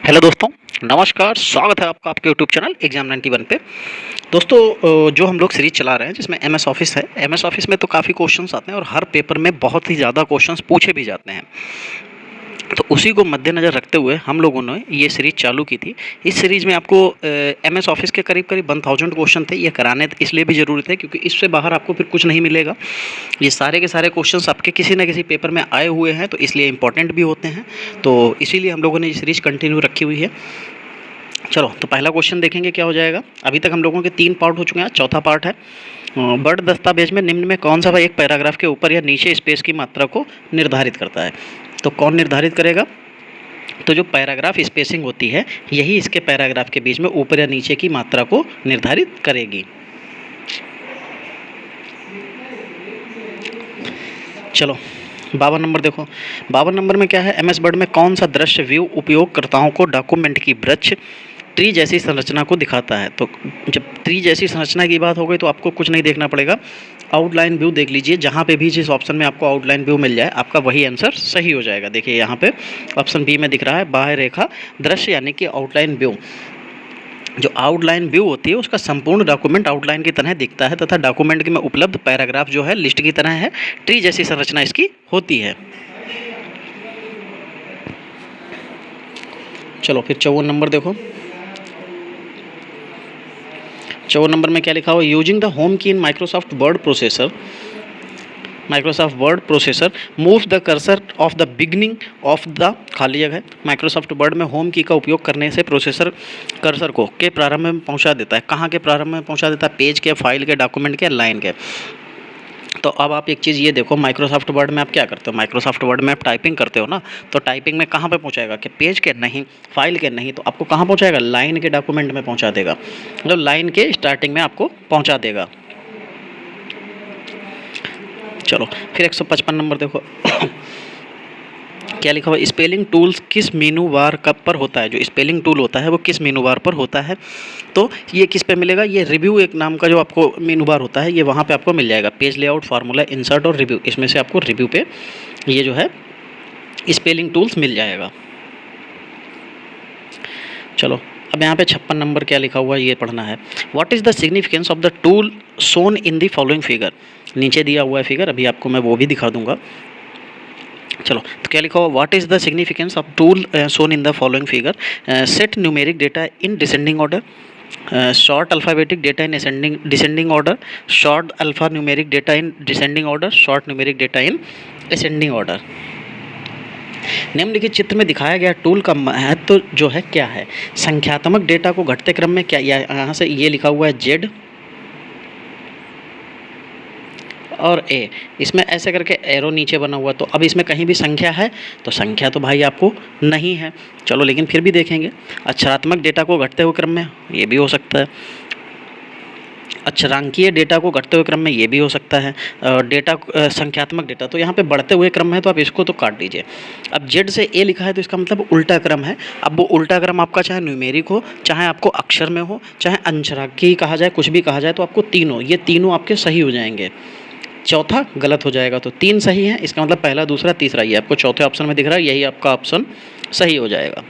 Hello दोस्तों, नमस्कार। स्वागत है आपका आपके यूट्यूब चैनल एग्जाम 91 पे। दोस्तों, जो हम लोग सीरीज चला रहे हैं जिसमें एमएस ऑफिस है। एमएस ऑफिस में तो काफ़ी क्वेश्चंस आते हैं और हर पेपर में बहुत ही ज़्यादा क्वेश्चंस पूछे भी जाते हैं। तो उसी को मद्देनज़र रखते हुए हम लोगों ने ये सीरीज चालू की थी। इस सीरीज में आपको एमएस ऑफिस के करीब करीब 1000 क्वेश्चन थे। ये कराने इसलिए भी ज़रूरी थे क्योंकि इससे बाहर आपको फिर कुछ नहीं मिलेगा। ये सारे के सारे क्वेश्चंस आपके किसी न किसी पेपर में आए हुए हैं, तो इसलिए इंपॉर्टेंट भी होते हैं। तो इसीलिए हम लोगों ने ये सीरीज कंटिन्यू रखी हुई है। चलो, तो पहला क्वेश्चन देखेंगे क्या हो जाएगा। अभी तक हम लोगों के 3 पार्ट हो चुके हैं, चौथा पार्ट है। वर्ड दस्तावेज में निम्न में कौन सा भाई एक पैराग्राफ के ऊपर या नीचे स्पेस की मात्रा को निर्धारित करता है। तो कौन निर्धारित करेगा? तो जो पैराग्राफ स्पेसिंग होती है यही इसके पैराग्राफ के बीच में ऊपर या नीचे की मात्रा को निर्धारित करेगी। चलो 52 नंबर देखो। 52 नंबर में क्या है, एमएस वर्ड में कौन सा दृश्य व्यू उपयोगकर्ताओं को डॉक्यूमेंट की वृक्ष ट्री जैसी संरचना को दिखाता है। तो जब ट्री जैसी संरचना की बात हो गई तो आपको कुछ नहीं देखना पड़ेगा, आउटलाइन व्यू देख लीजिए। जहाँ पे भी जिस ऑप्शन में आपको आउटलाइन व्यू मिल जाए आपका वही आंसर सही हो जाएगा। देखिए यहाँ पे ऑप्शन बी में दिख रहा है बाह्य रेखा दृश्य यानी कि आउटलाइन व्यू। जो आउटलाइन व्यू होती है उसका संपूर्ण डॉक्यूमेंट आउटलाइन की तरह दिखता है तथा डॉक्यूमेंट में उपलब्ध पैराग्राफ जो है लिस्ट की तरह है। ट्री जैसी संरचना इसकी होती है। चलो फिर 54 नंबर देखो। 54 नंबर में क्या लिखा हुआ, यूजिंग द होम की in Microsoft word processor move the cursor of the beginning of the खाली जगह है। माइक्रोसॉफ्ट वर्ड में होम की का उपयोग करने से प्रोसेसर कर्सर को के प्रारंभ में पहुंचा देता है। कहाँ के प्रारंभ में पहुंचा देता है? पेज के, फाइल के, डॉक्यूमेंट के, लाइन के। तो अब आप एक चीज़ ये देखो, माइक्रोसॉफ्ट वर्ड में आप क्या करते हो? माइक्रोसॉफ्ट वर्ड में आप टाइपिंग करते हो ना, तो टाइपिंग में कहाँ पे पहुँचाएगा? कि पेज के नहीं, फाइल के नहीं, तो आपको कहाँ पहुँचाएगा? लाइन के डॉक्यूमेंट में पहुँचा देगा। मतलब लाइन के स्टार्टिंग में आपको पहुँचा देगा। चलो फिर 155 नंबर देखो। क्या लिखा हुआ, स्पेलिंग टूल्स किस मेनू बार कब पर होता है? जो स्पेलिंग टूल होता है वो किस मेनू बार पर होता है? तो ये किस पे मिलेगा? ये रिव्यू एक नाम का जो आपको मेनू बार होता है ये वहाँ पे आपको मिल जाएगा। पेज लेआउट, फार्मूला, इंसर्ट और रिव्यू, इसमें से आपको रिव्यू पे ये जो है स्पेलिंग टूल्स मिल जाएगा। चलो अब यहाँ पे 56 नंबर क्या लिखा हुआ है ये पढ़ना है। What is the significance of the tool shown in the following figure? नीचे दिया हुआ है फिगर, अभी आपको मैं वो भी दिखा दूंगा। चलो तो क्या लिखा हुआ, what is the significance of tool shown in the following figure? Set numeric data in descending order, short alphabetic data in descending order, short alpha numeric data in descending order, short numeric data in ascending order. निम्नलिखित चित्र में दिखाया गया tool का महत्व जो है क्या है? संख्यात्मक डेटा को घटते क्रम में क्या, यहाँ से ये लिखा हुआ है जेड और ए, इसमें ऐसे करके एरो नीचे बना हुआ, तो अब इसमें कहीं भी संख्या है? तो संख्या तो भाई आपको नहीं है। चलो लेकिन फिर भी देखेंगे। अक्षरात्मक डेटा को घटते हुए क्रम में, ये भी हो सकता है। अक्षरांकीय डेटा को घटते हुए क्रम में, ये भी हो सकता है। डेटा संख्यात्मक डेटा, तो यहाँ पे बढ़ते हुए क्रम है तो आप इसको तो काट दीजिए। अब जेड से ए लिखा है तो इसका मतलब उल्टा क्रम है। अब वो उल्टा क्रम आपका चाहे न्यूमेरिक हो, चाहे आपको अक्षर में हो, चाहे अंशरांकी कहा जाए, कुछ भी कहा जाए, तो आपको तीनों, ये तीनों आपके सही हो जाएंगे। चौथा गलत हो जाएगा। तो 3 सही है, इसका मतलब पहला, दूसरा, तीसरा ये आपको चौथे ऑप्शन में दिख रहा है, यही आपका ऑप्शन सही हो जाएगा।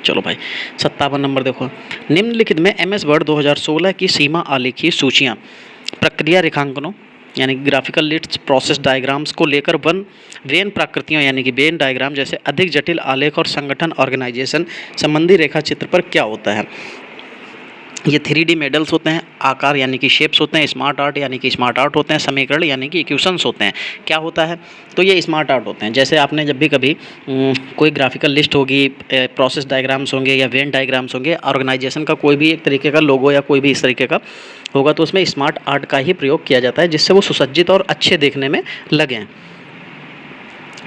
चलो भाई 57 नंबर देखो। निम्नलिखित में एमएस वर्ड 2016 की सीमा आलेखीय सूचियाँ प्रक्रिया रेखांकनों यानी ग्राफिकल लिस्ट्स, प्रोसेस डायग्राम्स को लेकर वेन प्राकृतियों यानी कि वेन डायग्राम जैसे अधिक जटिल आलेख और संगठन ऑर्गेनाइजेशन संबंधी रेखा चित्र पर क्या होता है? ये 3D मॉडल्स होते हैं, आकार यानी कि शेप्स होते हैं, स्मार्ट आर्ट यानी कि स्मार्ट आर्ट होते हैं, समीकरण यानी कि इक्वेशंस होते हैं। क्या होता है? तो ये स्मार्ट आर्ट होते हैं। जैसे आपने जब भी कभी कोई ग्राफिकल लिस्ट होगी, प्रोसेस डायग्राम्स होंगे या वेन डायग्राम्स होंगे, ऑर्गेनाइजेशन का कोई भी एक तरीके का लोगो या कोई भी इस तरीके का होगा, तो उसमें स्मार्ट आर्ट का ही प्रयोग किया जाता है जिससे वो सुसज्जित और अच्छे देखने में लगें।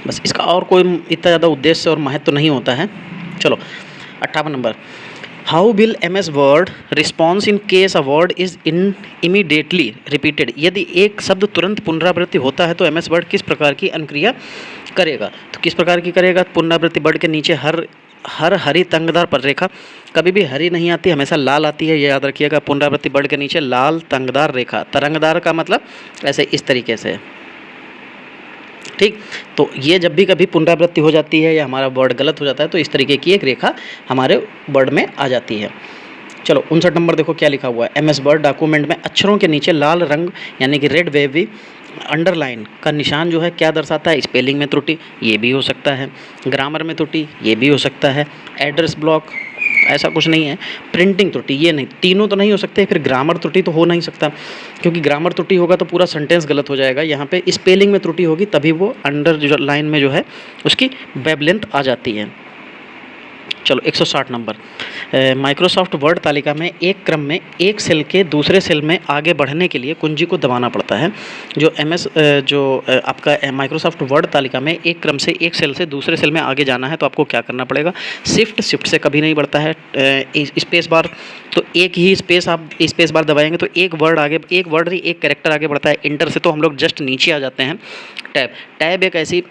बस, इसका और कोई इतना ज़्यादा उद्देश्य और महत्व नहीं होता है। चलो 58 number, how will MS word response in case a word is in immediately repeated? यदि एक शब्द तुरंत पुनरावृत्ति होता है तो एमएस वर्ड किस प्रकार की अनुक्रिया करेगा? तो किस प्रकार की करेगा? पुनरावृत्ति वर्ड के नीचे हर हरी तंगदार पर रेखा, कभी भी हरी नहीं आती, हमेशा लाल आती है, ये याद रखिएगा। पुनरावृत्ति वर्ड के नीचे लाल तंगदार रेखा, तरंगदार का मतलब ऐसे इस तरीके से, ठीक। तो ये जब भी कभी पुनरावृत्ति हो जाती है या हमारा वर्ड गलत हो जाता है तो इस तरीके की एक रेखा हमारे वर्ड में आ जाती है। चलो 59 नंबर देखो क्या लिखा हुआ है। एमएस वर्ड डॉक्यूमेंट में अक्षरों के नीचे लाल रंग यानी कि रेड वेवी अंडरलाइन का निशान जो है क्या दर्शाता है? स्पेलिंग में त्रुटि, ये भी हो सकता है। ग्रामर में त्रुटि, ये भी हो सकता है। एड्रेस ब्लॉक, ऐसा कुछ नहीं है। प्रिंटिंग त्रुटि, ये नहीं, तीनों तो नहीं हो सकते। फिर ग्रामर त्रुटि तो हो नहीं सकता, क्योंकि ग्रामर त्रुटि होगा तो पूरा सेंटेंस गलत हो जाएगा। यहाँ पे स्पेलिंग में त्रुटि होगी तभी वो अंडर जो लाइन में जो है उसकी वेब लेंथ आ जाती है। चलो 160 नंबर। माइक्रोसॉफ्ट वर्ड तालिका में एक क्रम में एक सेल के दूसरे सेल में आगे बढ़ने के लिए कुंजी को दबाना पड़ता है। जो आपका माइक्रोसॉफ्ट वर्ड तालिका में एक क्रम से एक सेल से दूसरे सेल में आगे जाना है तो आपको क्या करना पड़ेगा? शिफ्ट से कभी नहीं बढ़ता है। स्पेस बार, तो एक ही आप स्पेस बार दबाएंगे तो एक वर्ड एक कैरेक्टर आगे बढ़ता है। इंटर से तो हम लोग जस्ट नीचे आ जाते हैं। टैब एक ऐसी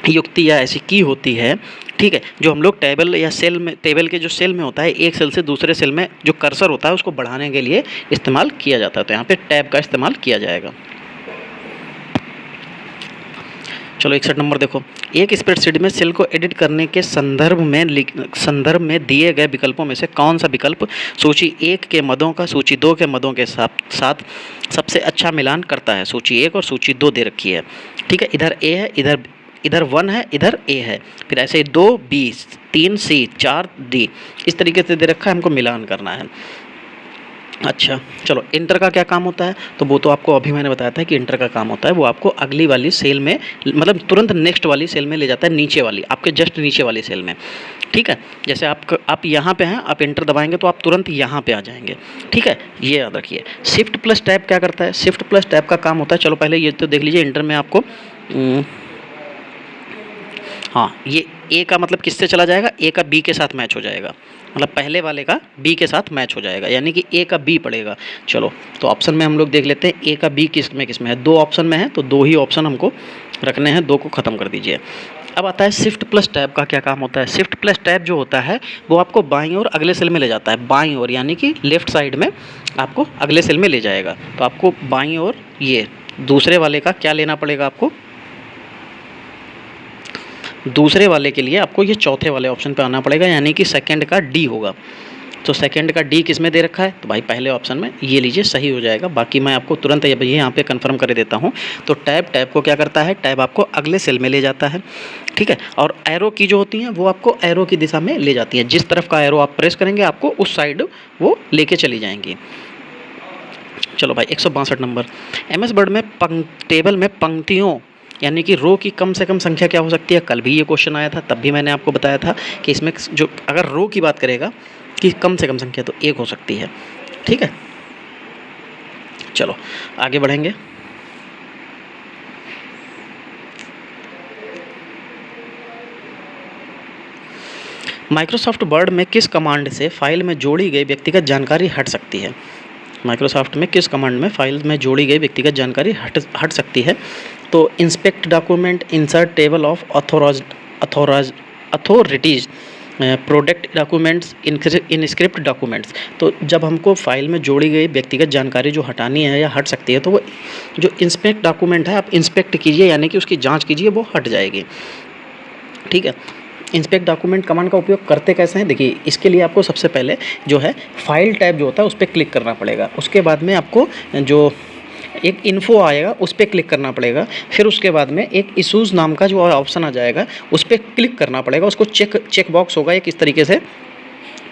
युक्ति या ऐसी की होती है, ठीक है, जो हम लोग टेबल के जो सेल में होता है, एक सेल से दूसरे सेल में जो कर्सर होता है उसको बढ़ाने के लिए इस्तेमाल किया जाता है। तो यहाँ पे टैब का इस्तेमाल किया जाएगा। चलो 61 नंबर देखो। एक स्प्रेडशीट में सेल को एडिट करने के संदर्भ में दिए गए विकल्पों में से कौन सा विकल्प सूची 1 के मदों का सूची 2 के मदों के साथ सबसे अच्छा मिलान करता है? सूची 1 और सूची 2 दे रखी है, ठीक है। इधर ए है, इधर 1 है, इधर ए है, फिर ऐसे 2 बी, 3 सी, 4 डी, इस तरीके से दे रखा है, हमको मिलान करना है। अच्छा चलो, इंटर का क्या काम होता है? तो वो तो आपको अभी मैंने बताया था कि इंटर का काम होता है, वो आपको अगली वाली सेल में, मतलब तुरंत नेक्स्ट वाली सेल में ले जाता है, नीचे वाली, आपके जस्ट नीचे वाली सेल में, ठीक है। जैसे आप यहाँ पे हैं, आप इंटर दबाएंगे तो आप तुरंत यहाँ पे आ जाएंगे, ठीक है, ये याद रखिए। शिफ्ट प्लस टैब क्या करता है? शिफ्ट प्लस टैब का काम होता है, चलो पहले ये तो देख लीजिए। इंटर में आपको हाँ, ये ए का मतलब किससे चला जाएगा? ए का बी के साथ मैच हो जाएगा, मतलब पहले वाले का बी के साथ मैच हो जाएगा, यानी कि ए का बी पड़ेगा। चलो तो ऑप्शन में हम लोग देख लेते हैं ए का बी किस में है। 2 ऑप्शन में है तो 2 ही ऑप्शन हमको रखने हैं, 2 को ख़त्म कर दीजिए। अब आता है शिफ्ट प्लस टैब का क्या काम होता है। शिफ्ट प्लस टैब जो होता है वो आपको बाईं ओर अगले सेल में ले जाता है, बाईं ओर यानी कि लेफ्ट साइड में आपको अगले सेल में ले जाएगा। तो आपको बाईं ओर ये दूसरे वाले का क्या लेना पड़ेगा? आपको दूसरे वाले के लिए आपको ये चौथे वाले ऑप्शन पे आना पड़ेगा, यानी कि सेकंड का डी होगा। तो सेकंड का डी किस में दे रखा है? तो भाई पहले ऑप्शन में, ये लीजिए, सही हो जाएगा। बाकी मैं आपको तुरंत ये यहाँ पे कंफर्म कर देता हूँ। तो टैब को क्या करता है? टैब आपको अगले सेल में ले जाता है, ठीक है। और एरो की जो होती हैं वो आपको एरो की दिशा में ले जाती हैं। जिस तरफ का एरो आप प्रेस करेंगे आपको उस साइड वो लेके चली जाएंगी। चलो भाई 162 नंबर। एमएस वर्ड में टेबल में पंक्तियों यानी कि रो की कम से कम संख्या क्या हो सकती है? कल भी ये क्वेश्चन आया था, तब भी मैंने आपको बताया था कि इसमें जो अगर रो की बात करेगा कि कम से कम संख्या, तो 1 हो सकती है, ठीक है। चलो आगे बढ़ेंगे। माइक्रोसॉफ्ट वर्ड में किस कमांड से फाइल में जोड़ी गई व्यक्तिगत जानकारी हट सकती है? माइक्रोसॉफ्ट में किस कमांड में फाइल में जोड़ी गई व्यक्तिगत जानकारी हट सकती है? तो inspect document, insert table of authorities, product documents, InScript documents. तो जब हमको फाइल में जोड़ी गई व्यक्तिगत जानकारी जो हटानी है या हट सकती है तो वो जो इंस्पेक्ट डॉक्यूमेंट है आप इंस्पेक्ट कीजिए, यानी कि उसकी जांच कीजिए, वो हट जाएगी, ठीक है। इंस्पेक्ट डॉक्यूमेंट कमांड का उपयोग करते कैसे हैं? देखिए, इसके लिए आपको सबसे पहले जो है फाइल टैब जो होता है उस पर क्लिक करना पड़ेगा। उसके बाद में आपको जो एक इन्फो आएगा उस पर क्लिक करना पड़ेगा। फिर उसके बाद में एक इशूज़ नाम का जो ऑप्शन आ जाएगा उस पर क्लिक करना पड़ेगा। उसको चेक बॉक्स होगा एक इस तरीके से,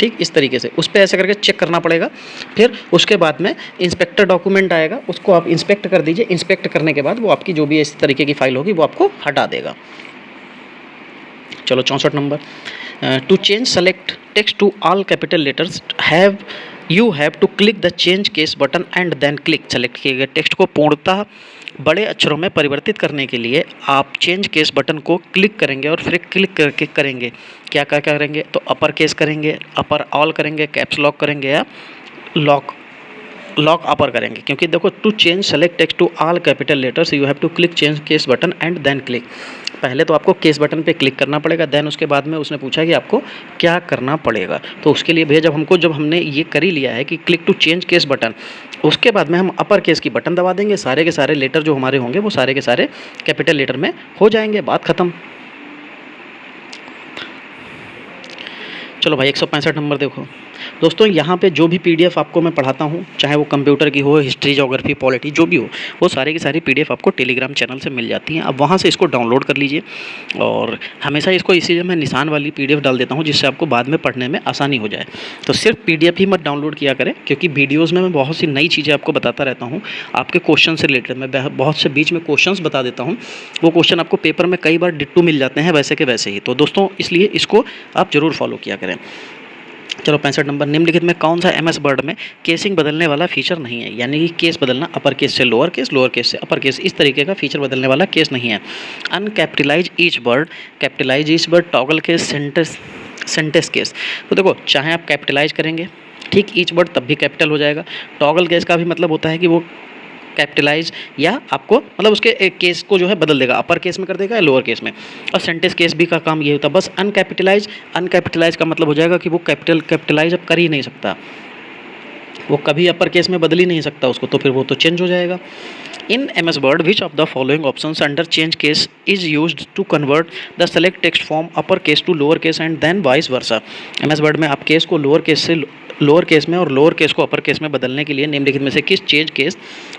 ठीक, इस तरीके से उस पर ऐसे करके चेक करना पड़ेगा। फिर उसके बाद में इंस्पेक्टर डॉक्यूमेंट आएगा, उसको आप इंस्पेक्ट कर दीजिए। इंस्पेक्ट करने के बाद वो आपकी जो भी इस तरीके की फाइल होगी वो आपको हटा देगा। चलो 64 नंबर। To change select text to all capital letters you have to click the change case button and then click. Select किए गए टेक्स्ट को पूर्णतः बड़े अक्षरों में परिवर्तित करने के लिए आप चेंज केस बटन को क्लिक करेंगे और फिर क्लिक करके करेंगे क्या करेंगे? तो अपर केस करेंगे, अपर ऑल करेंगे, कैप्स लॉक करेंगे या लॉक लॉक अपर करेंगे, क्योंकि देखो to change select text to all capital letters you have to click change case button and then click. पहले तो आपको केस बटन पे क्लिक करना पड़ेगा, देन उसके बाद में उसने पूछा कि आपको क्या करना पड़ेगा। तो उसके लिए भैया जब हमने ये कर ही लिया है कि click to change case button, उसके बाद में हम अपर केस की बटन दबा देंगे, सारे के सारे लेटर जो हमारे होंगे वो सारे के सारे कैपिटल लेटर में हो जाएंगे, बात खत्म। चलो भाई 165 नंबर देखो दोस्तों, यहाँ पे जो भी पीडीएफ आपको मैं पढ़ाता हूँ, चाहे वो कंप्यूटर की हो, हिस्ट्री, ज्योग्राफी, पॉलिटी, जो भी हो, वो सारी की सारी पीडीएफ आपको टेलीग्राम चैनल से मिल जाती हैं। अब वहाँ से इसको डाउनलोड कर लीजिए, और हमेशा इसको इसीलिए मैं निशान वाली पीडीएफ डाल देता हूँ, जिससे आपको बाद में पढ़ने में आसानी हो जाए। तो सिर्फ पीडीएफ ही मत डाउनलोड किया करें, क्योंकि वीडियोज़ में मैं बहुत सी नई चीज़ें आपको बताता रहता हूँ। आपके क्वेश्चन से रिलेटेड मैं बहुत से बीच में क्वेश्चन बता देता हूँ, वो क्वेश्चन आपको पेपर में कई बार डिट्टू मिल जाते हैं वैसे के वैसे ही। तो दोस्तों इसलिए इसको आप ज़रूर फॉलो किया करें। चलो 65 नंबर, निम्नलिखित में कौन सा एमएस वर्ड में केसिंग बदलने वाला फीचर नहीं है? यानी कि केस बदलना, अपर केस से लोअर केस से अपर केस, इस तरीके का फीचर बदलने वाला केस नहीं है। Uncapitalize each word, capitalize each word, toggle case, sentence case. तो देखो चाहे आप कैपिटलाइज करेंगे, ठीक, ईच वर्ड तब भी कैपिटल हो जाएगा। टॉगल केस का भी मतलब होता है कि वो कैपिटलाइज या आपको मतलब उसके एक केस को जो है बदल देगा, अपर केस में कर देगा या लोअर केस में। और सेंटेंस केस भी का काम ये होता है, बस अनकैपिटलाइज का मतलब हो जाएगा कि वो कैपिटलाइज अब कर ही नहीं सकता, वो कभी अपर केस में बदल ही नहीं सकता उसको, तो फिर वो तो चेंज हो जाएगा। In MS word which of the following options under change case is used to convert the select text from upper case to lower case and then vice versa. MS word में आप case को lower case से lower case में और lower case को upper case में बदलने के लिए निम्नलिखित में से किस चेंज केस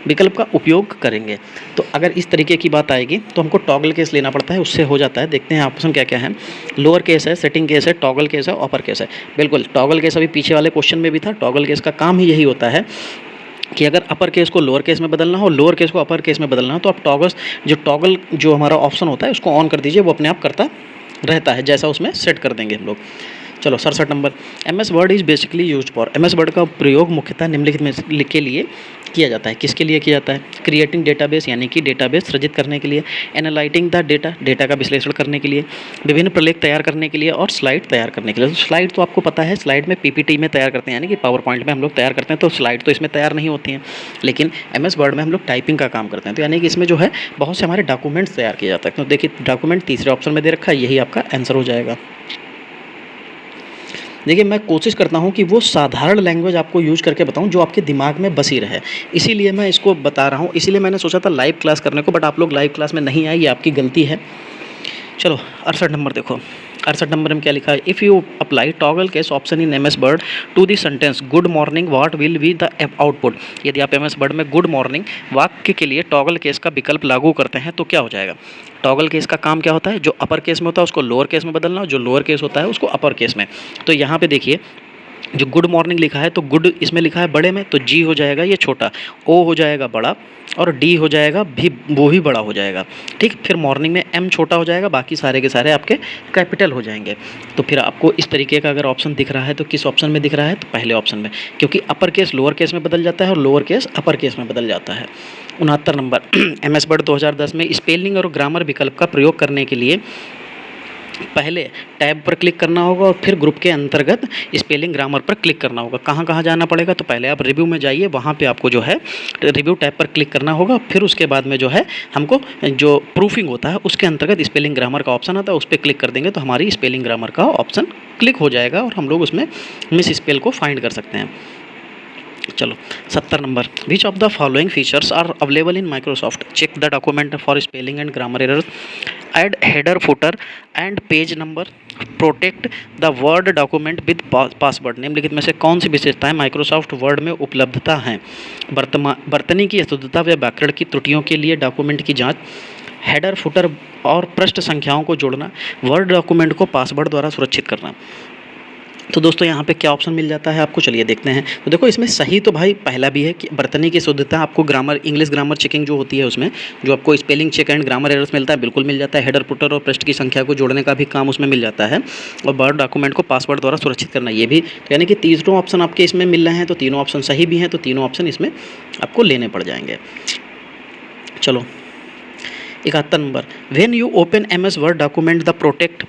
विकल्प का उपयोग करेंगे? तो अगर इस तरीके की बात आएगी तो हमको टॉगल केस लेना पड़ता है, उससे हो जाता है। देखते हैं ऑप्शन क्या क्या है। लोअर केस है, सेटिंग केस है, टॉगल केस है, अपर केस है। बिल्कुल टॉगल केस अभी पीछे वाले क्वेश्चन में भी था। टॉगल केस का काम ही यही होता है कि अगर अपर केस को लोअर केस में बदलना हो, लोअर केस को अपर केस में बदलना हो, तो आप टॉगल जो हमारा ऑप्शन होता है उसको ऑन कर दीजिए, वो अपने आप करता रहता है, जैसा उसमें सेट कर देंगे हम लोग। चलो 67 number, MS word is basically used for. MS word का प्रयोग मुख्यतः निम्नलिखित में के लिए किया जाता है। किसके लिए किया जाता है? क्रिएटिंग डेटाबेस, यानी कि डेटाबेस सृजित करने के लिए, एनालाइटिंग द डेटा, डेटा का विश्लेषण करने के लिए, विभिन्न प्रलेख तैयार करने के लिए, और स्लाइड तैयार करने के लिए। तो स्लाइड तो आपको पता है, स्लाइड में पीपीटी में तैयार करते हैं, यानी कि पावर पॉइंट में हम लोग तैयार करते हैं, तो स्लाइड तो इसमें तैयार नहीं होती हैं, लेकिन एमएस वर्ड में हम लोग टाइपिंग का काम करते हैं। तो यानी कि इसमें जो है बहुत से हमारे डॉक्यूमेंट्स तैयार किए जाते हैं। तो देखिए डॉक्यूमेंट तीसरे ऑप्शन में दे रखा है, यही आपका आंसर हो जाएगा। देखिए मैं कोशिश करता हूँ कि वो साधारण लैंग्वेज आपको यूज करके बताऊँ जो आपके दिमाग में बसी रहे, इसीलिए मैं इसको बता रहा हूँ। इसीलिए मैंने सोचा था लाइव क्लास करने को, बट आप लोग लाइव क्लास में नहीं आए, ये आपकी गलती है। चलो 68 नंबर देखो, 68 नंबर में क्या लिखा है? If you apply toggle case option in MS word to the sentence good morning what will be the output. यदि आप एमएस वर्ड में गुड मॉर्निंग वाक्य के लिए टॉगल केस का विकल्प लागू करते हैं तो क्या हो जाएगा? टॉगल केस का काम क्या होता है? जो अपर केस में होता है उसको लोअर केस में बदलना, जो लोअर केस होता है उसको अपर केस में। तो यहाँ पे देखिए जो गुड मॉर्निंग लिखा है, तो गुड इसमें लिखा है बड़े में, तो जी हो जाएगा ये छोटा, ओ हो जाएगा बड़ा, और डी हो जाएगा भी, वो भी बड़ा हो जाएगा, ठीक। फिर मॉर्निंग में एम छोटा हो जाएगा, बाकी सारे के सारे आपके कैपिटल हो जाएंगे। तो फिर आपको इस तरीके का अगर ऑप्शन दिख रहा है तो किस ऑप्शन में दिख रहा है? तो पहले ऑप्शन में, क्योंकि अपर केस लोअर केस में बदल जाता है और लोअर केस अपर केस में बदल जाता है। 69 नंबर, एमएस वर्ड 2010 में स्पेलिंग और ग्रामर विकल्प का प्रयोग करने के लिए पहले टैब पर क्लिक करना होगा और फिर ग्रुप के अंतर्गत स्पेलिंग ग्रामर पर क्लिक करना होगा। कहाँ कहाँ जाना पड़ेगा? तो पहले आप रिव्यू में जाइए, वहाँ पे आपको जो है रिव्यू टैब पर क्लिक करना होगा। फिर उसके बाद में जो है हमको जो प्रूफिंग होता है उसके अंतर्गत स्पेलिंग ग्रामर का ऑप्शन आता है, उस पर क्लिक कर देंगे तो हमारी स्पेलिंग ग्रामर का ऑप्शन क्लिक हो जाएगा और हम लोग उसमें मिस स्पेल को फाइंड कर सकते हैं। चलो 70 नंबर, which of the following features are available in Microsoft? Check the document for spelling and grammar errors, add header footer and page number, protect the word document with password. निम्नलिखित में से कौन सी विशेषताएं माइक्रोसॉफ्ट वर्ड में उपलब्धता हैं? वर्तनी की शुद्धता व व्याकरण की त्रुटियों के लिए डॉक्यूमेंट की जाँच, हेडर फुटर और पृष्ठ संख्याओं को जोड़ना, वर्ड डॉक्यूमेंट को पासवर्ड द्वारा सुरक्षित करना। तो दोस्तों यहाँ पे क्या ऑप्शन मिल जाता है आपको? चलिए देखते हैं। तो देखो इसमें सही तो भाई पहला भी है कि वर्तनी की शुद्धता, आपको ग्रामर इंग्लिश ग्रामर चेकिंग जो होती है उसमें जो आपको spelling check and grammar errors मिलता है, बिल्कुल मिल जाता है। हेडर पुटर और पृष्ठ की संख्या को जोड़ने का भी काम उसमें मिल जाता है, और वर्ड डॉक्यूमेंट को पासवर्ड द्वारा सुरक्षित करना ये भी। तो यानी कि तीनों ऑप्शन आपके इसमें मिल रहे हैं, तो तीनों ऑप्शन सही भी हैं, तो तीनों ऑप्शन इसमें आपको लेने पड़ जाएंगे। चलो 71 नंबर, when you open MS word document the protect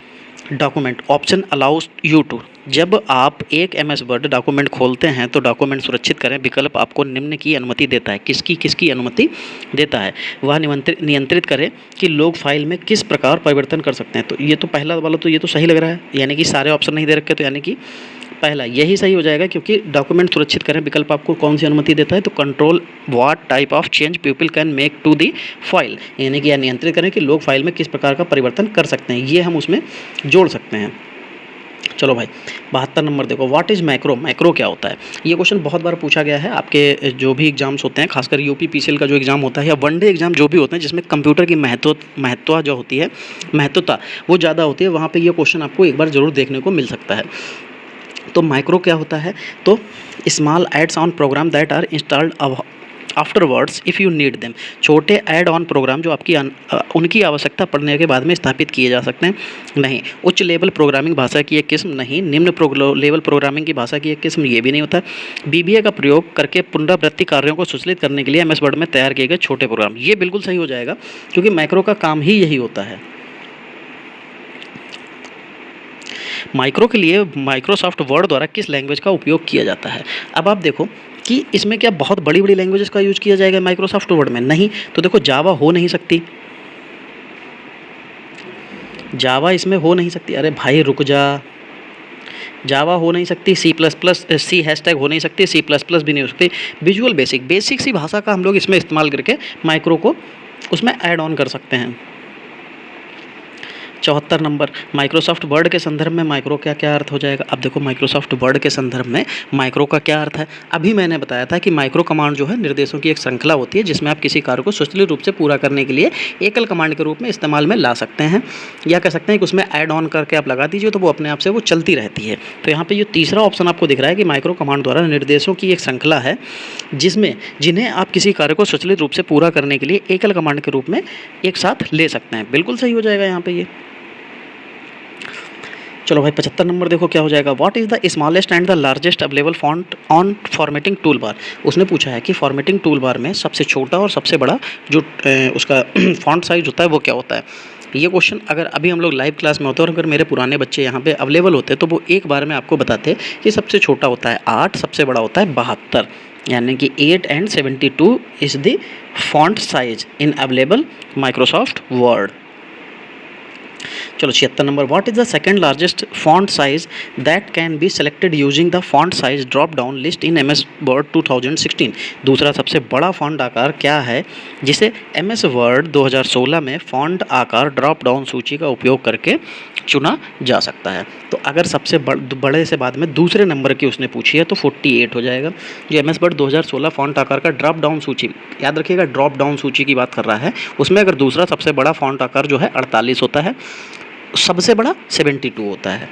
document option allows you to, जब आप एक एमएस वर्ड डॉक्यूमेंट खोलते हैं तो डॉक्यूमेंट सुरक्षित करें विकल्प आपको निम्न की अनुमति देता है। किसकी किसकी अनुमति देता है? वह नियंत्रित करें कि लोग फाइल में किस प्रकार परिवर्तन कर सकते हैं। तो ये तो पहला वाला तो ये तो सही लग रहा है, यानी कि सारे ऑप्शन नहीं दे रखे, तो यानी कि पहला यही सही हो जाएगा, क्योंकि डॉक्यूमेंट सुरक्षित करें विकल्प आपको कौन सी अनुमति देता है? तो control what type of change people can make to the file, यानी कि यह नियंत्रित करें कि लोग फाइल में किस प्रकार का परिवर्तन कर सकते हैं, ये हम उसमें जोड़ सकते हैं। चलो भाई 72 नंबर देखो, व्हाट इज़ मैक्रो, मैक्रो क्या होता है? ये क्वेश्चन बहुत बार पूछा गया है आपके जो भी एग्जाम्स होते हैं, खासकर यूपी पीसीएल का जो एग्ज़ाम होता है या वनडे एग्जाम जो भी होते हैं जिसमें कंप्यूटर की महत्व जो होती है, महत्वता वो ज़्यादा होती है, वहाँ पे ये क्वेश्चन आपको एक बार ज़रूर देखने को मिल सकता है। तो माइक्रो क्या होता है? तो small adds on program that are installed afterwards if you need them, छोटे ऐड ऑन प्रोग्राम जो आपकी उनकी आवश्यकता पड़ने के बाद में स्थापित किए जा सकते हैं। नहीं, उच्च लेवल प्रोग्रामिंग भाषा की एक किस्म, नहीं, निम्न लेवल प्रोग्रामिंग की भाषा की एक किस्म, ये भी नहीं होता। बीबीए का प्रयोग करके पुनरावृत्ति कार्यों को सुचालित करने के लिए एमएस वर्ड में तैयार किए गए छोटे प्रोग्राम, ये बिल्कुल सही हो जाएगा, क्योंकि मैक्रो का काम ही यही होता है। माइक्रो के लिए माइक्रोसॉफ्ट वर्ड द्वारा किस लैंग्वेज का उपयोग किया जाता है? अब आप देखो कि इसमें क्या बहुत बड़ी बड़ी लैंग्वेजेस का यूज़ किया जाएगा माइक्रोसॉफ्ट वर्ड में? नहीं। तो देखो जावा हो नहीं सकती, जावा इसमें हो नहीं सकती। अरे भाई रुक जा, जावा हो नहीं सकती, सी हैशटैग हो नहीं सकती, C++ भी नहीं हो सकती। विजुअल बेसिक सी भाषा का हम लोग इसमें इस्तेमाल करके माइक्रो को उसमें ऐड ऑन कर सकते हैं। 74 नंबर, माइक्रोसॉफ्ट वर्ड के संदर्भ में माइक्रो क्या क्या अर्थ हो जाएगा? अब देखो माइक्रोसॉफ्ट वर्ड के संदर्भ में माइक्रो का क्या अर्थ है? अभी मैंने बताया था कि माइक्रो कमांड जो है निर्देशों की एक श्रृंखला होती है जिसमें आप किसी कार्य को सुचालित रूप से पूरा करने के लिए एकल कमांड के रूप में इस्तेमाल में ला सकते हैं, या कह सकते हैं कि उसमें ऐड ऑन करके आप लगा दीजिए तो वो अपने आप से वो चलती रहती है। तो यहाँ पर ये तीसरा ऑप्शन आपको दिख रहा है कि माइक्रो कमांड द्वारा निर्देशों की एक श्रृंखला है जिन्हें आप किसी कार्य को सुचालित रूप से पूरा करने के लिए एकल कमांड के रूप में एक साथ ले सकते हैं। बिल्कुल सही हो जाएगा यहाँ पे ये। चलो भाई 75 नंबर देखो क्या हो जाएगा, what is the smallest and the largest available font on formatting tool bar. उसने पूछा है कि फॉर्मेटिंग टूल बार में सबसे छोटा और सबसे बड़ा जो उसका फॉन्ट साइज होता है वो क्या होता है। ये क्वेश्चन अगर अभी हम लोग लाइव क्लास में होते और अगर मेरे पुराने बच्चे यहाँ पे अवेलेबल होते तो वो एक बार में आपको बताते कि सबसे छोटा होता है 8, सबसे बड़ा होता है 72, यानी कि 8 and 72 is the font size in available Microsoft word. चलो 76 number, what is the second largest font size that can be selected using the font size drop down list in MS word 2016। दूसरा सबसे बड़ा font आकार क्या है जिसे MS word 2016 में font आकार ड्रॉप डाउन सूची का उपयोग करके चुना जा सकता है। तो अगर सबसे बड़े से बाद में दूसरे नंबर की उसने पूछी है तो 48 हो जाएगा। जो एमएस वर्ड 2016 फॉन्ट आकार का ड्रॉप डाउन सूची, याद रखिएगा ड्रॉप डाउन सूची की बात कर रहा है, उसमें अगर दूसरा सबसे बड़ा फॉन्ट आकार जो है 48 होता है, सबसे बड़ा 72 होता है।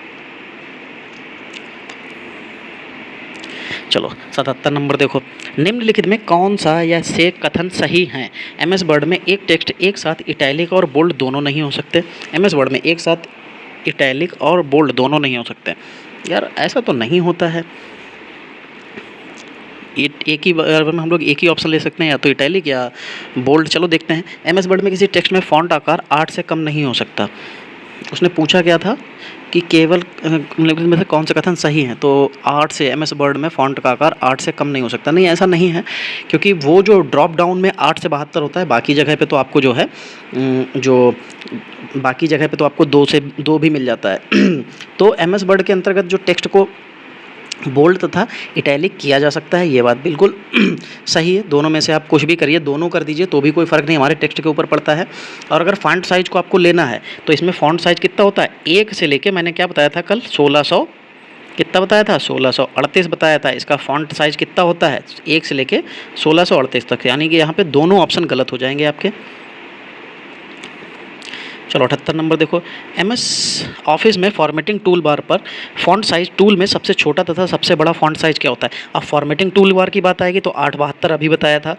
चलो 77 नंबर देखो, निम्नलिखित में कौन सा या से कथन सही हैं? एमएस वर्ड में एक टेक्स्ट एक साथ इटैलिक और बोल्ड दोनों नहीं हो सकते। एमएस वर्ड में एक साथ इटैलिक और बोल्ड दोनों नहीं हो सकते। यार ऐसा तो नहीं होता है, एक ही वर्ड में हम लोग एक ही ऑप्शन ले सकते हैं, या तो इटैलिक या बोल्ड। चलो देखते हैं। एमएस वर्ड में किसी टेक्स्ट में फॉन्ट आकार 8 से कम नहीं हो सकता। उसने पूछा क्या था कि केवल में से कौन से कथन सही हैं, तो 8 से एमएस वर्ड में फॉन्ट का आकार 8 से कम नहीं हो सकता। नहीं, ऐसा नहीं है, क्योंकि वो जो ड्रॉप डाउन में 8 से 72 होता है, बाकी जगह पे तो आपको जो है बाकी जगह पे तो आपको 2 से 2 भी मिल जाता है। तो एमएस वर्ड के अंतर्गत जो टेक्स्ट को बोल्ड तथा इटैलिक किया जा सकता है, ये बात बिल्कुल सही है। दोनों में से आप कुछ भी करिए, दोनों कर दीजिए तो भी कोई फ़र्क नहीं, हमारे टेक्स्ट के ऊपर पड़ता है। और अगर फॉन्ट साइज़ को आपको लेना है तो इसमें फॉन्ट साइज़ कितना होता है, 1 से लेके मैंने क्या बताया था कल, 1600 कितना बताया था, 1638 बताया था। इसका फॉन्ट साइज़ कितना होता है, 1 से लेके 1638 तक, यानी कि यहाँ पर दोनों ऑप्शन गलत हो जाएंगे आपके। चलो 78 नंबर देखो, एमएस ऑफिस में फॉर्मेटिंग टूल बार पर फॉन्ट साइज टूल में सबसे छोटा तथा सबसे बड़ा फॉन्ट साइज क्या होता है। अब फॉर्मेटिंग टूल बार की बात आएगी तो 872 अभी बताया था।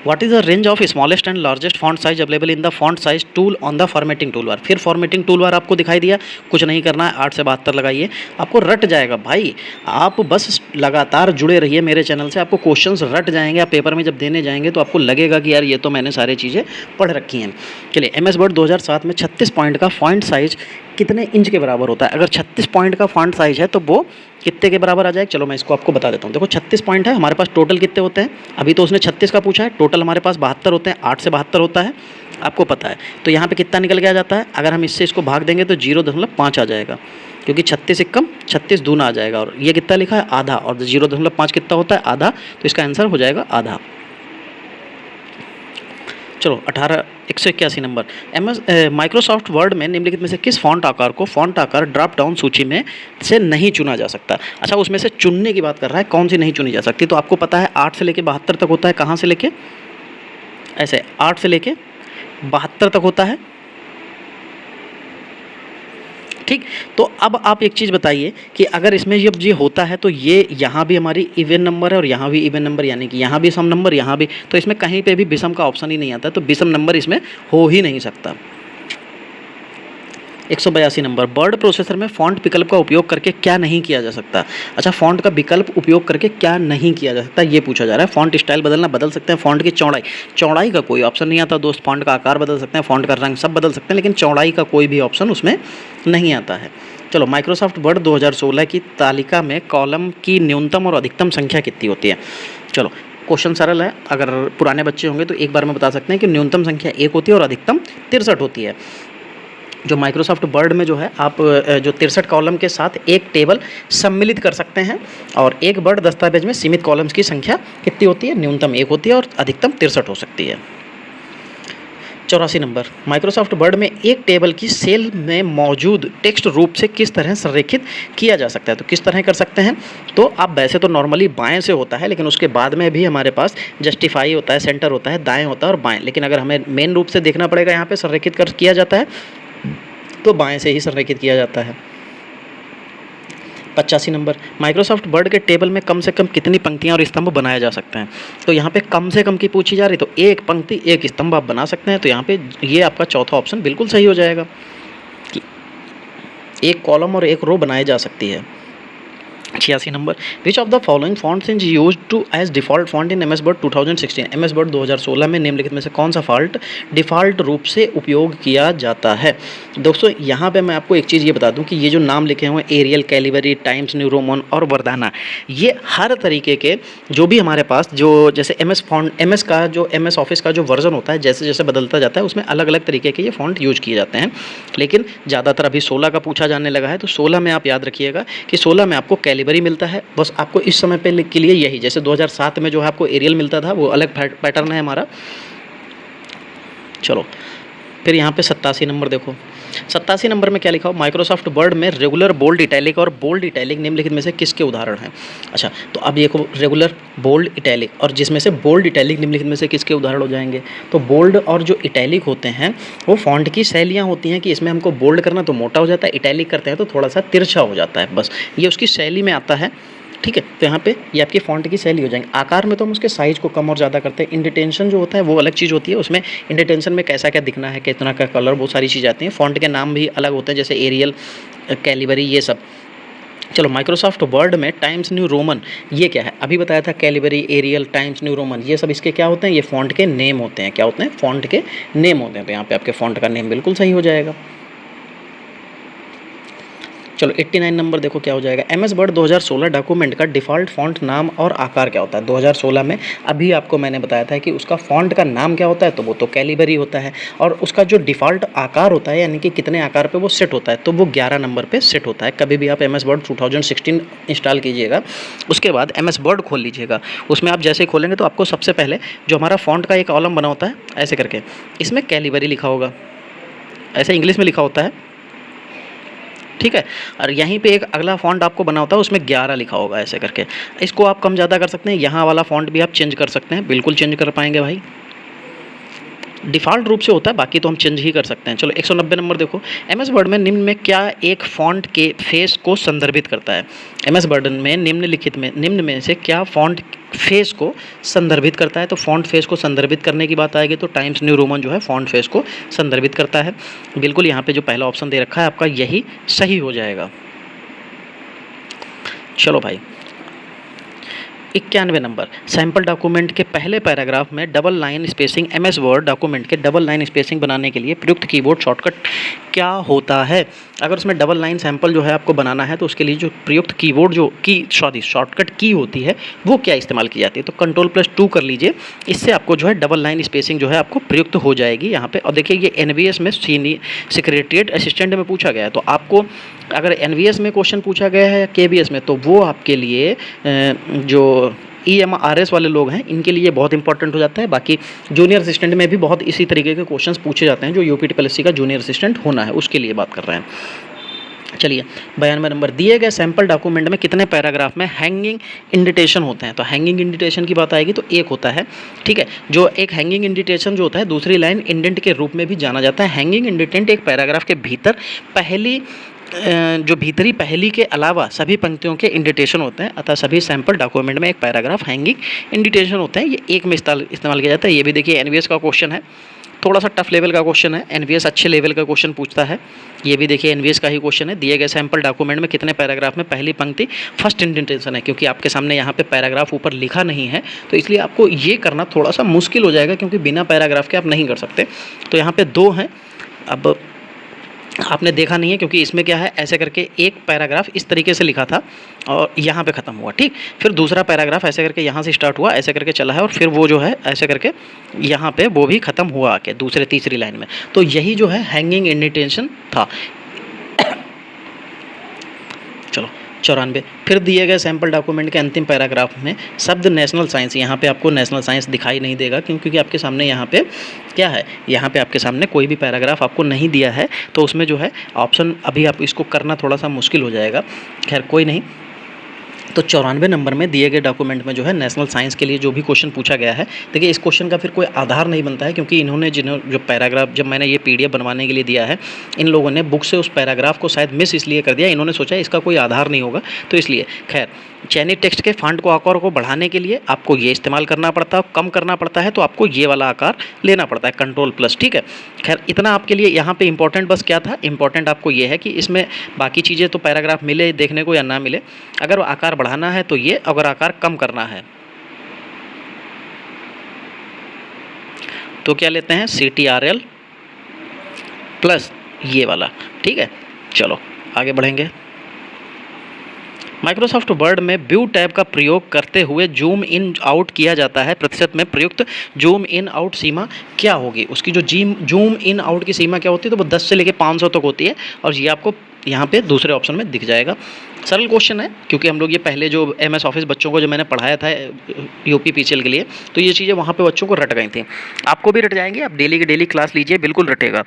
What is the range of smallest and largest font size available in the font size tool on the formatting tool bar. फिर फॉर्मेटिंग टूल बार आपको दिखाई दिया, कुछ नहीं करना है, 8 से 72 लगाइए, आपको रट जाएगा भाई। आप बस लगातार जुड़े रहिए मेरे चैनल से, आपको क्वेश्चंस रट जाएंगे। आप पेपर में जब देने जाएंगे तो आपको लगेगा कि यार ये तो मैंने सारी चीज़ें पढ़ रखी हैं। चलिए, एम एस वर्ड 2007 में 36 पॉइंट का फॉन्ट साइज कितने इंच के बराबर होता है? अगर 36 पॉइंट का फॉन्ट साइज है तो वो कितने के बराबर आ जाएगा? चलो मैं इसको आपको बता देता हूँ। देखो 36 पॉइंट है, हमारे पास टोटल कितने होते हैं? अभी तो उसने 36 का पूछा है, टोटल हमारे पास 72 होते हैं, 8 से 72 होता है, आपको पता है। तो यहाँ पे कितना निकल के आ जाता है? अगर हम इससे इसको भाग देंगे तो 0.5 आ जाएगा, क्योंकि 36 एकम 36 दूना आ जाएगा। और ये कितना लिखा है? आधा, और 0.5 कितना होता है? आधा। तो इसका आंसर हो जाएगा आधा। चलो 181 नंबर, माइक्रोसॉफ्ट वर्ड में निम्नलिखित में से किस फॉन्ट आकार को फॉन्ट आकार ड्रॉप डाउन सूची में से नहीं चुना जा सकता? अच्छा, उसमें से चुनने की बात कर रहा है, कौन सी नहीं चुनी जा सकती? तो आपको पता है 8 से लेके 72 तक होता है। कहाँ से लेके? ऐसे 8 से लेके 72 तक होता है, ठीक। तो अब आप एक चीज़ बताइए कि अगर इसमें जब ये होता है तो ये यहाँ भी हमारी इवन नंबर है और यहाँ भी इवन नंबर, यानी कि यहाँ भी सम नंबर, यहाँ भी, तो इसमें कहीं पे भी विषम का ऑप्शन ही नहीं आता, तो विषम नंबर इसमें हो ही नहीं सकता। 182 नंबर, वर्ड प्रोसेसर में फॉन्ट विकल्प का उपयोग करके क्या नहीं किया जा सकता? अच्छा, फॉन्ट का विकल्प उपयोग करके क्या नहीं किया जा सकता, ये पूछा जा रहा है। फॉन्ट स्टाइल बदलना, बदल सकते हैं। फॉन्ट की चौड़ाई, चौड़ाई का कोई ऑप्शन नहीं आता दोस्त। फॉन्ट का आकार बदल सकते हैं, फॉन्ट का रंग सब बदल सकते हैं, लेकिन चौड़ाई का कोई भी ऑप्शन उसमें नहीं आता है। चलो, माइक्रोसॉफ्ट वर्ड 2016 की तालिका में कॉलम की न्यूनतम और अधिकतम संख्या कितनी होती है? चलो, क्वेश्चन सरल है, अगर पुराने बच्चे होंगे तो एक बार में बता सकते हैं कि न्यूनतम संख्या 1 होती है और अधिकतम 63 होती है। जो माइक्रोसॉफ्ट वर्ड में जो है, आप जो 63 कॉलम के साथ एक टेबल सम्मिलित कर सकते हैं, और एक वर्ड दस्तावेज में सीमित कॉलम्स की संख्या कितनी होती है? न्यूनतम 1 होती है और अधिकतम 63 हो सकती है। 84 नंबर, माइक्रोसॉफ्ट वर्ड में एक टेबल की सेल में मौजूद टेक्स्ट रूप से किस तरह संरेखित किया जा सकता है? तो किस तरह कर सकते हैं? तो आप वैसे तो नॉर्मली बाएं से होता है, लेकिन उसके बाद में भी हमारे पास जस्टिफाई होता है, सेंटर होता है, दाएं होता है और बाएं, लेकिन अगर हमें मेन रूप से देखना पड़ेगा यहाँ पे संरेखित कर किया जाता है तो बाएं से ही संरेखित किया जाता है। 85 नंबर, माइक्रोसॉफ्ट वर्ड के टेबल में कम से कम कितनी पंक्तियां और स्तंभ बनाए जा सकते हैं? तो यहाँ पे कम से कम की पूछी जा रही, तो एक पंक्ति एक स्तंभ आप बना सकते हैं। तो यहाँ पे ये आपका चौथा ऑप्शन बिल्कुल सही हो जाएगा कि एक कॉलम और एक रो बनाई जा सकती है। 86 नंबर, which of the following fonts is use to as default font in MS word 2016? MS word 2016 में निम्नलिखित में से कौन सा फॉन्ट डिफ़ॉल्ट रूप से उपयोग किया जाता है? दोस्तों, यहाँ पे मैं आपको एक चीज़ ये बता दूँ कि ये जो नाम लिखे हुए हैं, Arial, Calibri, Times New Roman और वर्दाना, ये हर तरीके के जो भी हमारे पास जो जैसे एमएस फॉन्ट, एमएस का जो एमएस ऑफिस का जो वर्जन होता है, जैसे जैसे बदलता जाता है उसमें अलग अलग तरीके के ये फॉन्ट यूज किए जाते हैं। लेकिन ज़्यादातर अभी 16 का पूछा जाने लगा है, तो 16 में आप याद रखिएगा कि 16 में आपको कैलिबरी मिलता है। बस आपको इस समय पे के लिए यही, जैसे 2007 में जो है आपको एरियल मिलता था, वो अलग पैटर्न है हमारा। चलो, फिर यहाँ पे 87 नंबर देखो, 87 नंबर में क्या लिखा हो? माइक्रोसॉफ्ट वर्ड में रेगुलर, बोल्ड, इटैलिक और बोल्ड इटैलिक निम्नलिखित में से किसके उदाहरण हैं? अच्छा, तो अब देखो, रेगुलर, बोल्ड, इटैलिक, और जिसमें से बोल्ड, इटैलिक निम्नलिखित में से किसके उदाहरण हो जाएंगे? तो बोल्ड और जो इटैलिक होते हैं वो फॉन्ट की शैलियाँ होती हैं कि इसमें हमको बोल्ड करना तो मोटा हो जाता है, इटैलिक करते हैं तो थोड़ा सा तिरछा हो जाता है, बस ये उसकी शैली में आता है। ठीक है, तो यहाँ पे ये आपकी फ़ॉन्ट की शैली हो जाएंगे। आकार में तो हम उसके साइज़ को कम और ज़्यादा करते हैं। इंडिटेंशन जो होता है वो अलग चीज़ होती है, उसमें इंडिटेंशन में कैसा क्या दिखना है, कितना का कलर, वो सारी चीज़ आती हैं। फ़ॉन्ट के नाम भी अलग होते हैं, जैसे एरियल, कैलिबरी, ये सब। चलो, माइक्रोसॉफ्ट वर्ड में टाइम्स न्यू रोमन ये क्या है? अभी बताया था, Calibri, Arial, Times New Roman, ये सब इसके क्या होते हैं? ये फ़ॉन्ट के नेम होते हैं। क्या होते हैं? फ़ॉन्ट के नेम होते हैं। तो यहाँ पे आपके फ़ॉन्ट का नेम बिल्कुल सही हो जाएगा। चलो, 89 नंबर देखो क्या हो जाएगा? एमएस वर्ड 2016 डॉक्यूमेंट का डिफ़ॉल्ट फ़ॉन्ट नाम और आकार क्या होता है? 2016 में अभी आपको मैंने बताया था कि उसका फ़ॉन्ट का नाम क्या होता है, तो वो तो कैलिबरी होता है, और उसका जो डिफ़ॉल्ट आकार होता है, यानी कि कितने आकार पे वो सेट होता है, तो वो 11 नंबर पे सेट होता है। कभी भी आप एमएस वर्ड 2016 इंस्टॉल कीजिएगा, उसके बाद एमएस वर्ड खोल लीजिएगा, उसमें आप जैसे ही खोलेंगे तो आपको सबसे पहले जो हमारा फ़ॉन्ट का एक कॉलम बना होता है ऐसे करके, इसमें कैलिबरी लिखा होगा, ऐसे इंग्लिश में लिखा होता है, ठीक है। और यहीं पे एक अगला फ़ॉन्ट आपको बना होता है, उसमें 11 लिखा होगा ऐसे करके। इसको आप कम ज़्यादा कर सकते हैं। यहाँ वाला फ़ॉन्ट भी आप चेंज कर सकते हैं, बिल्कुल चेंज कर पाएंगे भाई। डिफ़ॉल्ट रूप से होता है, बाकी तो हम चेंज ही कर सकते हैं। चलो, 190 नंबर देखो, एमएस वर्ड में निम्न में क्या एक फ़ॉन्ट के फेस को संदर्भित करता है? एमएस वर्ड में निम्न में से क्या फ़ॉन्ट फेस को संदर्भित करता है। तो फ़ॉन्ट फेस को संदर्भित करने की बात आएगी तो टाइम्स न्यू रोमन जो है फ़ॉन्ट फेस को संदर्भित करता है। बिल्कुल यहाँ पे जो पहला ऑप्शन दे रखा है आपका यही सही हो जाएगा। चलो भाई 91 नंबर, सैम्पल डॉक्यूमेंट के पहले पैराग्राफ में double line spacing MS word document के डबल लाइन स्पेसिंग बनाने के लिए प्रयुक्त कीबोर्ड शॉर्टकट क्या होता है। अगर उसमें डबल लाइन सैम्पल जो है आपको बनाना है तो उसके लिए जो प्रयुक्त कीबोर्ड जो शॉर्टकट की होती है वो क्या इस्तेमाल की जाती है। तो Ctrl+2 कर लीजिए, इससे आपको जो है डबल लाइन स्पेसिंग जो है आपको प्रयुक्त हो जाएगी यहाँ पे। और देखिए ये NVS में सेक्रेटरीट असिस्टेंट में पूछा गया है, तो आपको अगर NVS में क्वेश्चन पूछा गया है या KBS में तो वो आपके लिए जो EMRS वाले लोग हैं इनके लिए बहुत इंपॉर्टेंट हो जाता है। बाकी जूनियर असिस्टेंट में भी बहुत इसी तरीके के क्वेश्चंस पूछे जाते हैं, जो UPTPLSC का जूनियर असिस्टेंट होना है उसके लिए बात कर रहे हैं। चलिए 92 नंबर, दिए गए सैम्पल डॉक्यूमेंट में कितने पैराग्राफ में हैंगिंग इंडिटेशन होते हैं। तो हैंगिंग इंडिटेशन की बात आएगी तो एक होता है, ठीक है। जो एक हैंगिंग इंडिटेशन जो होता है दूसरी लाइन इंडेंट के रूप में भी जाना जाता है। हैंगिंग इंडिटेंट एक पैराग्राफ के भीतर पहली जो भीतरी पहली के अलावा सभी पंक्तियों के इंडिटेशन होते हैं, अतः सभी सैम्पल डॉक्यूमेंट में एक पैराग्राफ हैंगिंग इंडिटेशन होते हैं। ये एक में इस्तेमाल किया जाता है। ये भी देखिए NVS का क्वेश्चन है, थोड़ा सा टफ लेवल का क्वेश्चन है, NVS अच्छे लेवल का क्वेश्चन पूछता है। ये भी देखिए NVS का ही क्वेश्चन है, दिए गए सैम्पल डॉक्यूमेंट में कितने पैराग्राफ में पहली पंक्ति फर्स्ट इंडिटेशन है। क्योंकि आपके सामने यहाँ पे पैराग्राफ ऊपर लिखा नहीं है तो इसलिए आपको ये करना थोड़ा सा मुश्किल हो जाएगा, क्योंकि बिना पैराग्राफ के आप नहीं कर सकते। तो यहाँ पे 2 हैं, अब आपने देखा नहीं है क्योंकि इसमें क्या है, ऐसे करके एक पैराग्राफ इस तरीके से लिखा था और यहाँ पे ख़त्म हुआ, ठीक। फिर दूसरा पैराग्राफ ऐसे करके यहाँ से स्टार्ट हुआ, ऐसे करके चला है और फिर वो जो है ऐसे करके यहाँ पे वो भी ख़त्म हुआ आके दूसरे तीसरी लाइन में। तो यही जो है हैंगिंग इंडिटेशन था। चलो 94, फिर दिए गए सैम्पल डॉक्यूमेंट के अंतिम पैराग्राफ में शब्द नेशनल साइंस, यहाँ पे आपको नेशनल साइंस दिखाई नहीं देगा क्योंकि आपके सामने यहाँ पे क्या है, यहाँ पे आपके सामने कोई भी पैराग्राफ आपको नहीं दिया है, तो उसमें जो है ऑप्शन अभी आप इसको करना थोड़ा सा मुश्किल हो जाएगा। खैर कोई नहीं। तो 94 नंबर में दिए गए डॉक्यूमेंट में जो है नेशनल साइंस के लिए जो भी क्वेश्चन पूछा गया है, देखिए इस क्वेश्चन का फिर कोई आधार नहीं बनता है, क्योंकि इन्होंने जो पैराग्राफ जब मैंने ये PDF बनवाने के लिए दिया है, इन लोगों ने बुक से उस पैराग्राफ को शायद मिस इसलिए कर दिया, इन्होंने सोचा इसका कोई आधार नहीं होगा तो इसलिए। खैर चयनित टेक्स्ट के फॉन्ट को आकार को बढ़ाने के लिए आपको ये इस्तेमाल करना पड़ता है, कम करना पड़ता है तो आपको ये वाला आकार लेना पड़ता है Ctrl+, ठीक है। खैर इतना आपके लिए यहाँ पे इंपॉर्टेंट बस क्या था, इंपॉर्टेंट आपको ये है कि इसमें बाकी चीज़ें तो पैराग्राफ मिले देखने को या ना मिले, अगर आकार बढ़ाना है तो ये, अगर आकार कम करना है तो क्या लेते हैं CTRL प्लस ये वाला, ठीक है। चलो आगे बढ़ेंगे। माइक्रोसॉफ्ट वर्ड में व्यू टैब का प्रयोग करते हुए जूम इन आउट किया जाता है, प्रतिशत में प्रयुक्त जूम इन आउट सीमा क्या होगी। उसकी जो जूम इन आउट की सीमा क्या होती है, तो वो 10 से लेकर 500 तक होती है और ये आपको यहाँ पे दूसरे ऑप्शन में दिख जाएगा। सरल क्वेश्चन है क्योंकि हम लोग ये पहले जो MS ऑफिस बच्चों को जो मैंने पढ़ाया था UPPCL के लिए, तो ये चीज़ें वहाँ पे बच्चों को रट गई थी, आपको भी रट जाएंगे। आप डेली की डेली क्लास लीजिए, बिल्कुल रटेगा।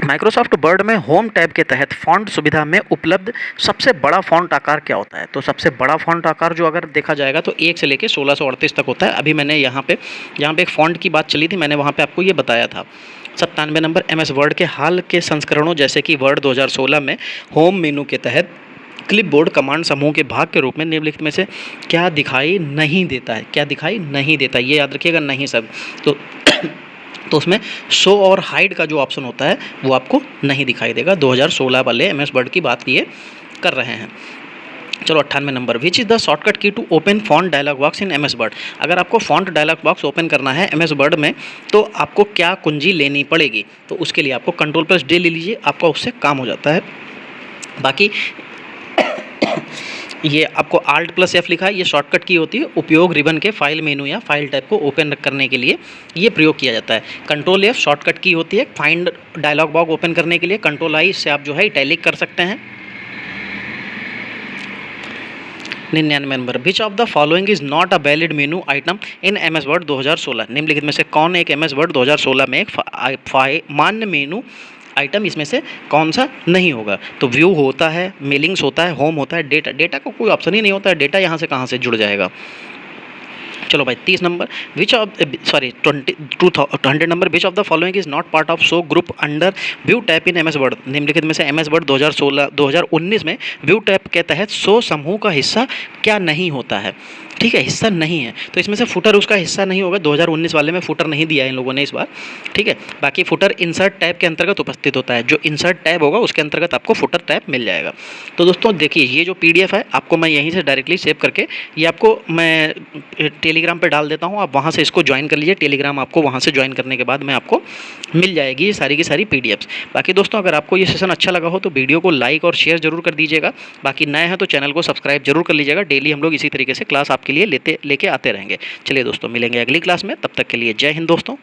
माइक्रोसॉफ्ट वर्ड में होम टैब के तहत फ़ॉन्ट सुविधा में उपलब्ध सबसे बड़ा फ़ॉन्ट आकार क्या होता है। तो सबसे बड़ा फ़ॉन्ट आकार जो अगर देखा जाएगा तो 1 से लेकर 1638 तक होता है। अभी मैंने यहाँ पे एक फ़ॉन्ट की बात चली थी, मैंने वहाँ पे आपको ये बताया था। 97 नंबर, MS वर्ड के हाल के संस्करणों जैसे कि वर्ड 2016 में होम मेनू के तहत क्लिपबोर्ड कमांड समूह के भाग के रूप में निम्नलिखित में से क्या दिखाई नहीं देता है। क्या दिखाई नहीं देता, ये याद रखिएगा, नहीं सब। तो उसमें शो और हाइड का जो ऑप्शन होता है वो आपको नहीं दिखाई देगा। 2016 वाले MS वर्ड की बात ये कर रहे हैं। चलो 98 number, which is the shortcut key to open font dialog box in MS Word. अगर आपको फॉन्ट डायलॉग बॉक्स ओपन करना है MS वर्ड में तो आपको क्या कुंजी लेनी पड़ेगी। तो उसके लिए आपको Ctrl+D ले लीजिए, आपका उससे काम हो जाता है। बाकी ये आपको Alt+F लिखा है, ये शॉर्टकट की होती है, उपयोग रिबन के फाइल मेनू या फाइल टाइप को ओपन करने के लिए ये प्रयोग किया जाता है। Ctrl+F शॉर्टकट की होती है फाइंड डायलॉग बॉक्स ओपन करने के लिए। Ctrl+I से आप जो है इटैलिक कर सकते हैं। 99 number, which of the following is not a valid menu item in MS word 2016। निम्नलिखित में से कौन एक MS वर्ड 2016 में एक मान्य मेनू आइटम इसमें से कौन सा नहीं होगा। तो व्यू होता है, मेलिंग्स होता है, होम होता है, डेटा का कोई ऑप्शन ही नहीं होता है। डेटा यहाँ से कहाँ से जुड़ जाएगा। चलो भाई 30 number, 200 number, which of the following is not part of show group under view tap in MS word. निम्नलिखित में से MS वर्ड 2019 में व्यू टैप के तहत शो समूह का हिस्सा क्या नहीं होता है। ठीक है, हिस्सा नहीं है, तो इसमें से फुटर उसका हिस्सा नहीं होगा। 2019 वाले में फुटर नहीं दिया है इन लोगों ने इस बार, ठीक है। बाकी फुटर इंसर्ट टैब के अंतर्गत उपस्थित होता है, जो इंसर्ट टैब होगा उसके अंतर्गत आपको फुटर टैब मिल जाएगा। तो दोस्तों देखिए, ये जो PDF है आपको मैं यहीं से डायरेक्टली सेव करके ये आपको मैं टेलीग्राम पे डाल देता हूँ, आप वहाँ से इसको ज्वाइन कर लीजिए। टेलीग्राम आपको वहाँ से ज्वाइन करने के बाद में आपको मिल जाएगी ये सारी की सारी PDFs। बाकी दोस्तों अगर आपको ये सेशन अच्छा लगा हो तो वीडियो को लाइक और शेयर जरूर कर दीजिएगा। बाकी नए हैं तो चैनल को सब्सक्राइब जरूर कर लीजिएगा। डेली हम लोग इसी तरीके से क्लास आपके लिए लेके आते रहेंगे। चलिए दोस्तों, मिलेंगे अगली क्लास में, तब तक के लिए जय हिंद दोस्तों।